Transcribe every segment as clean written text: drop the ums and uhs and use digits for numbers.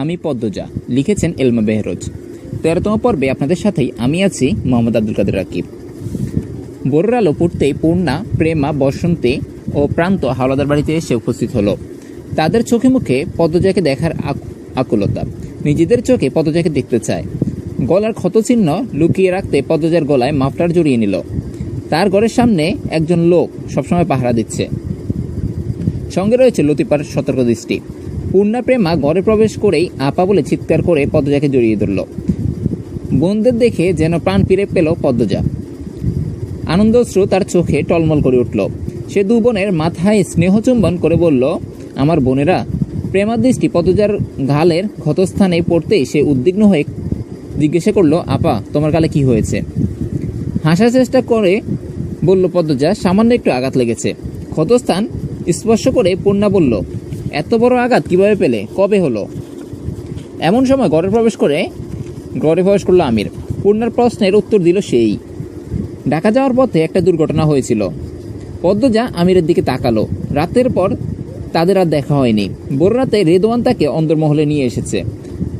আমি পদ্মজা, লিখেছেন এলমা বেহরোজ। 13তম পর্বে আপনাদের সাথেই আমি আছি, মোহাম্মদ আব্দুল কাদের রাকিব। ভোরের আলো পড়তেই পূর্ণা, প্রেমা, বসন্তী ও প্রান্ত হাওলাদার বাড়িতে এসে উপস্থিত হলো। তাদের চোখে মুখে পদ্মজাকে দেখার আকুলতা। নিজেদের চোখে পদ্মজাকে দেখতে চায়। গলার ক্ষতচিহ্ন লুকিয়ে রাখতে পদ্মজার গলায় মাফলার জড়িয়ে নিল। তার ঘরের সামনে একজন লোক সবসময় পাহারা দিচ্ছে, সঙ্গে রয়েছে লতিফার সতর্ক দৃষ্টি। পূর্ণা, প্রেমা ঘরে প্রবেশ করেই আপা বলে চিৎকার করে পদ্মজাকে জড়িয়ে ধরল। বোনদের দেখে যেন প্রাণ ফিরে পেল পদ্মজা। আনন্দশ্রু তার চোখে টলমল করে উঠল। সে দু বোনের মাথায় স্নেহচুম্বন করে বলল, আমার বোনেরা। প্রেমার দৃষ্টি পদ্মজার গালের ক্ষতস্থানে পড়তেই সে উদ্বিগ্ন হয়ে জিজ্ঞাসা করল, আপা, তোমার গালে কি হয়েছে? হাসার চেষ্টা করে বলল পদ্মজা, সামান্য একটু আঘাত লেগেছে। ক্ষতস্থান স্পর্শ করে পূর্ণা বলল, এত বড় আঘাত কিভাবে পেলে? কবে হলো? এমন সময় ঘরে প্রবেশ করলো আমির। পূর্ণার প্রশ্নের উত্তর দিল সেই। ঢাকা যাওয়ার পথে একটা দুর্ঘটনা হয়েছিল। পদ্মজা আমিরের দিকে তাকালো। রাতের পর তাদের আর দেখা হয়নি। ভোর রাতে রেদওয়ান তাকে অন্দরমহলে নিয়ে এসেছে।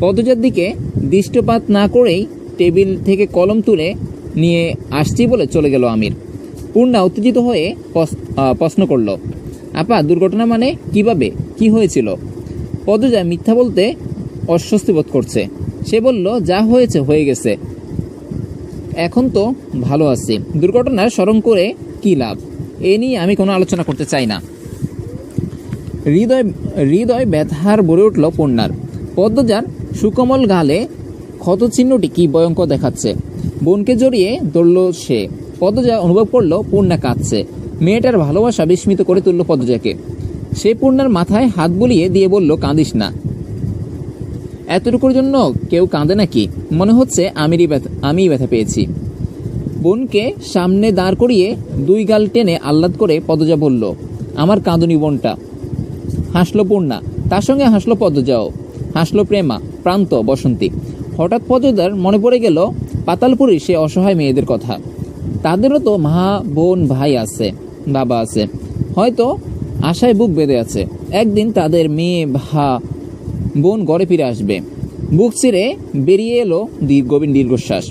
পদ্মজার দিকে দৃষ্টিপাত না করেই টেবিল থেকে কলম তুলে নিয়ে আসছি বলে চলে গেল আমির। পূর্ণা উত্তেজিত হয়ে প্রশ্ন করল, আপা, দুর্ঘটনা মানে কিভাবে? কি হয়েছিল? পদ্মজা মিথ্যা বলতে অস্বস্তি বোধ করছে। সে বলল, যা হয়েছে হয়ে গেছে, এখন তো ভালো আছি। দুর্ঘটনার স্মরণ করে কি লাভ? এ নিয়ে আমি কোনো আলোচনা করতে চাই না। হৃদয় ব্যথার ভরে উঠল পূর্ণার। পদ্মজার সুকোমল গালে ক্ষতচিহ্নটি কি ভয়ঙ্কর দেখাচ্ছে। বোনকে জড়িয়ে ধরল সে। পদ্মজা অনুভব করল পূর্ণা কাঁদছে। মেয়েটার ভালোবাসা বিস্মিত করে তুলল পদ্মজাকে। সে পূর্ণার মাথায় হাত বুলিয়ে দিয়ে বলল, কাঁদিস না। এতটুকুর জন্য কেউ কাঁদে নাকি? মনে হচ্ছে আমিই ব্যথা পেয়েছি। বোনকে সামনে দাঁড় করিয়ে দুই গাল টেনে আহ্লাদ করে পদ্মজা বলল, আমার কাঁদুনি বোনটা। হাসলো পূর্ণা, তার সঙ্গে হাসলো পদ্মজাও। হাসলো প্রেমা, প্রান্ত, বসন্তী। হঠাৎ পদ্মজার মনে পড়ে গেল পাতালপুরীর সে অসহায় মেয়েদের কথা। তাদেরও তো মা, বোন, ভাই আছে, বাবা আছে। হয়তো আশায় বুক বেঁধে আছে একদিন তাদের মেয়ে বোন ঘরে ফিরে আসবে। বুক ছিঁড়ে বেরিয়ে এলো গভীর দীর্ঘশ্বাস।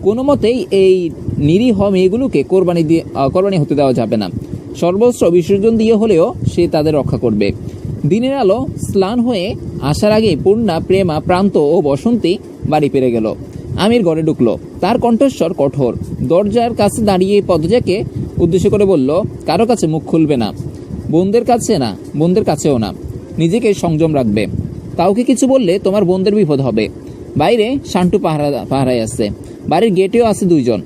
কোনো মতেই এই নিরীহ মেয়েগুলোকে কোরবানি হতে দেওয়া যাবে না। সর্বস্ব বিসর্জন দিয়ে হলেও সে তাদের রক্ষা করবে। দিনের আলো স্নান হয়ে আসার আগেই পূর্ণা, প্রেমা, প্রান্ত ও বসন্তী বাড়ি পেরে গেল। আমির ঘরে ঢুকলো। তার কণ্ঠস্বর কঠোর। দরজার কাছে দাঁড়িয়ে পদ্মজাকে উদ্দেশ্য করে বলল, কারো কাছে মুখ খুলবে না। বোনদের কাছেও না। নিজেকে সংযম রাখবে। কাউকে কিছু বললে তোমার বোনদের বিপদ হবে। বাইরে শান্টু পাহারায় আছে। বাড়ির গেটেও আছে 2 জন।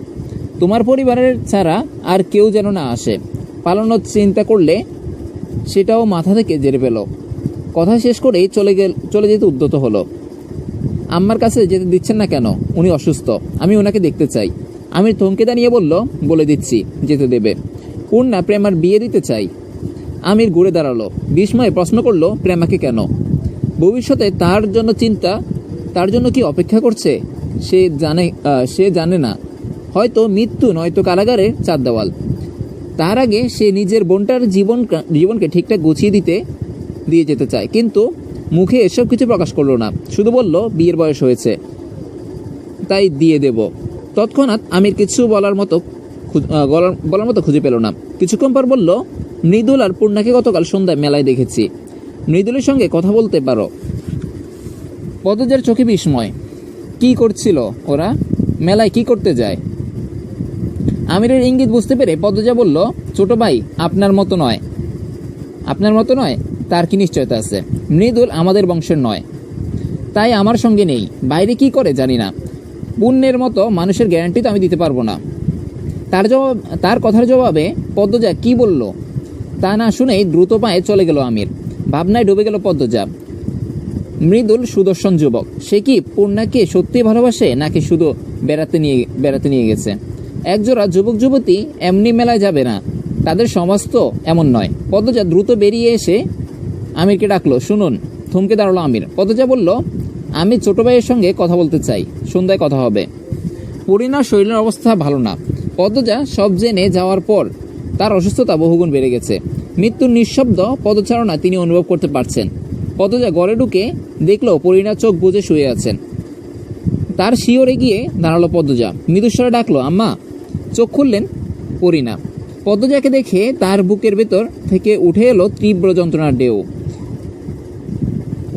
তোমার পরিবারের ছাড়া আর কেউ যেন না আসে। পালানোর চিন্তা করলে সেটাও মাথা থেকে জেরে পেল। কথা শেষ করেই চলে যেতে উদ্যত হলো। আম্মার কাছে যেতে দিচ্ছেন না কেন? উনি অসুস্থ, আমি ওনাকে দেখতে চাই। আমি থমকে দাঁড়িয়ে বলল, বলে দিচ্ছি, যেতে দেবে। পূর্ণা, প্রেমার বিয়ে দিতে চাই। আমির ঘুরে দাঁড়ালো। বিস্ময়ে প্রশ্ন করলো, প্রেমাকে কেন? ভবিষ্যতে তার জন্য কি অপেক্ষা করছে সে জানে না। হয়তো মৃত্যু, নয়তো কারাগারের 4 দেওয়াল। তার আগে সে নিজের বোনটার জীবনকে ঠিকঠাক গুছিয়ে দিয়ে যেতে চায়। কিন্তু মুখে এসব কিছু প্রকাশ করলো না। শুধু বলল, বিয়ের বয়স হয়েছে, তাই দিয়ে দেব। তৎক্ষণাৎ আমির কিছু বলার মতো খুঁজে পেল না। কিছুক্ষণ পর বলল, মৃদুল আর পূর্ণাকে গতকাল সন্ধ্যায় মেলায় দেখেছি। মৃদুলের সঙ্গে কথা বলতে পারো? পদ্মজার চোখে বিস্ময়। কি করছিল ওরা? মেলায় কি করতে যায়? আমিরের ইঙ্গিত বুঝতে পেরে পদ্মজা বলল, ছোট ভাই, আপনার মতো নয়। তার কি নিশ্চয়তা আছে? মৃদুল আমাদের বংশের নয়, তাই আমার সঙ্গে নেই। বাইরে কি করে জানি না। পুণ্যের মতো মানুষের গ্যারান্টি তো আমি দিতে পারবো না। তার কথার জবাবে পদ্মজা কি বলল তা না শুনেই দ্রুত পায়ে চলে গেল আমির। ভাবনায় ডুবে গেল পদ্মজা। মৃদুল সুদর্শন যুবক। সে কি পূর্ণাকে সত্যি ভালোবাসে, নাকি শুধু বেড়াতে নিয়ে গেছে? একজোড়া যুবক যুবতী এমনি মেলায় যাবে না, তাদের সমাজ তো এমন নয়। পদ্মজা দ্রুত বেরিয়ে এসে আমিরকে ডাকলো। শুনুন। থমকে দাঁড়ালো আমির। পদ্মজা বলল, আমি ছোট ভাইয়ের সঙ্গে কথা বলতে চাই, সন্ধ্যায় কথা হবে। পরিণার শরীরের অবস্থা ভালো না। পদ্মজা সব জেনে যাওয়ার পর তার অসুস্থতা বহুগুণ বেড়ে গেছে। মৃত্যুর নিঃশব্দ পদচারণা তিনি অনুভব করতে পারছেন। পদ্মজা ঘরে ঢুকে দেখলো পরিণা চোখ বুজে শুয়ে আছেন। তার শিওরে গিয়ে দাঁড়ালো পদ্মজা, মৃদুস্বরে ডাকলো, আম্মা। চোখ খুললেন পরিণা। পদ্মজাকে দেখে তার বুকের ভেতর থেকে উঠে এলো তীব্র যন্ত্রণার ঢেউ।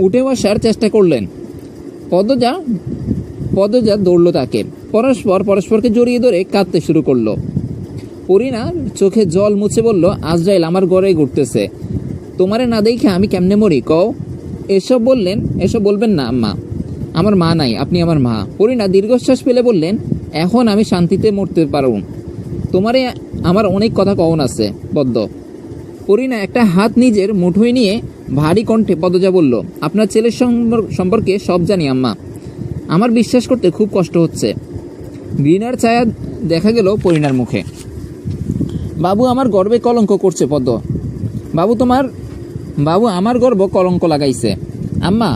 উঠে বসার চেষ্টা করলেন। পদ্মজা দৌড়ল তাকে। পরস্পরকে জড়িয়ে ধরে কাঁদতে শুরু করলো। পরিণা চোখে জল মুছে বলল, আজরাইল আমার ঘরে ঘুরতেছে, তোমারে না দেখে আমি কেমনে মরি কও। এসব বলবেন না আম্মা, আমার মা নাই, আপনি আমার মা। পরিণা দীর্ঘশ্বাস ফেলে বললেন, এখন আমি শান্তিতে মরতে পারুম, তোমারে আমার অনেক কথা কওন আছে পদ্ম। পরিণা একটা হাত নিজের মুঠোয় নিয়ে ভারী কণ্ঠে পদ্মজা বলল, আপনার ছেলের সম্পর্কে সব জানি আম্মা, আমার বিশ্বাস করতে খুব কষ্ট হচ্ছে। ঘৃণার ছায়া দেখা গেল পরিণার মুখে। বাবু আমার গর্বে কলঙ্ক করছে পদ্ম, বাবু আমার গর্ব কলঙ্ক লাগাইছে। আম্মা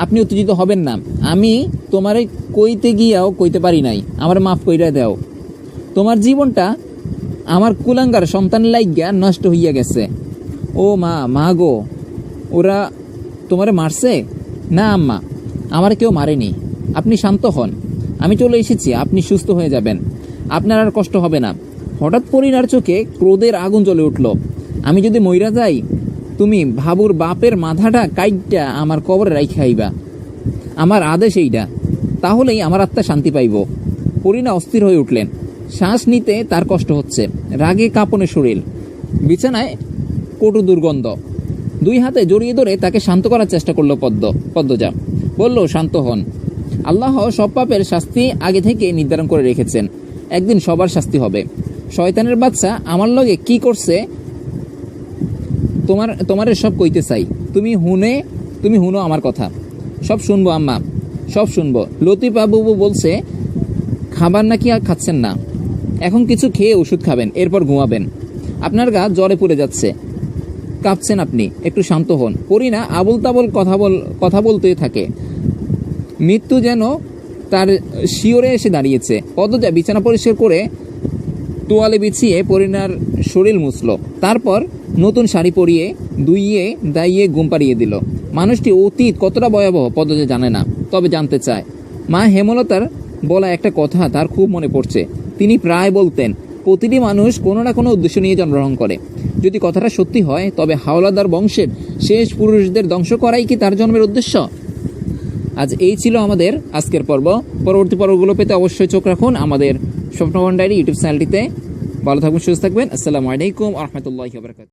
আপনি উত্তেজিত হবেন না, আমি তোমারে কইতে গিয়াও কইতে পারি নাই, আমার মাফ কইরা দাও। তোমার জীবনটা আমার কুলাঙ্গার সন্তান লাইগা নষ্ট হইয়া গেছে। ও মা গো, ওরা তোমারে মারছে? না আম্মা, আমার কেউ মারেনি, আপনি শান্ত হন, আমি চলে এসেছি, আপনি সুস্থ হয়ে যাবেন, আপনার আর কষ্ট হবে না। হঠাৎ পরিণার চোখে ক্রোধের আগুন জ্বলে উঠল। আমি যদি মইরা যাই, তুমি ভাবুর বাপের মাথাটা কাইটটা আমার কবরে রাইখা আইবা, আমার আদেশ এইটা, তাহলেই আমার আত্মা শান্তি পাইব। পরিণা অস্থির হয়ে উঠলেন, শ্বাস নিতে তার কষ্ট হচ্ছে, রাগে কাঁপনে শরীর, বিছানায় কটু দুর্গন্ধ। দুই হাতে জড়িয়ে ধরে তাকে শান্ত করার চেষ্টা করলো পদ্মজা। বলল, শান্ত হন, আল্লাহ সব পাপের শাস্তি আগে থেকে নির্ধারণ করে রেখেছেন, একদিন সবার শাস্তি হবে। শয়তানের বাচ্চা আমার লগে কি করছে তোমারে সব কইতে চাই, তুমি হুনো আমার কথা, সব শুনবো আম্মা, সব শুনবো। লতিফা বাবু বলছে খাবার নাকি আর খাচ্ছেন না, এখন কিছু খেয়ে ওষুধ খাবেন, এরপর ঘুমাবেন। আপনার গা জ্বরে পড়ে যাচ্ছে, কাঁপছেন আপনি, একটু শান্ত হন। পরিণা আবল তাবল কথা বলতে থাকে, মৃত্যু যেন তার শিওরে এসে দাঁড়িয়েছে। পদ্মজা বিছানা পরিষ্কার করে তোয়ালে বিছিয়ে পরিণার শরীর মুছল, তারপর নতুন শাড়ি পরিয়ে দুইয়ে দাইয়ে ঘুম পাড়িয়ে দিল। মানুষটি অতীত কতটা ভয়াবহ পদ্মজা জানে না, তবে জানতে চায়। মা হেমলতার বলা একটা কথা তার খুব মনে পড়ছে। তিনি প্রায় বলতেন, প্রতিটি মানুষ কোনো না কোনো উদ্দেশ্য নিয়ে জন্মগ্রহণ করে। যদি কথাটা সত্যি হয়, তবে হাওলাদার বংশের শেষ পুরুষদের ধ্বংস করাই কি তার জন্মের উদ্দেশ্য? আজ এই ছিল আমাদের আজকের পর্ব। পরবর্তী পর্বগুলো পেতে অবশ্যই চোখ রাখুন আমাদের স্বপ্নভবন ডায়েরি ইউটিউব চ্যানেলটিতে। ভালো থাকবেন, সুস্থ থাকবেন। আসসালামু আলাইকুম ওয়া রাহমাতুল্লাহি ওয়া বারাকাতুহু।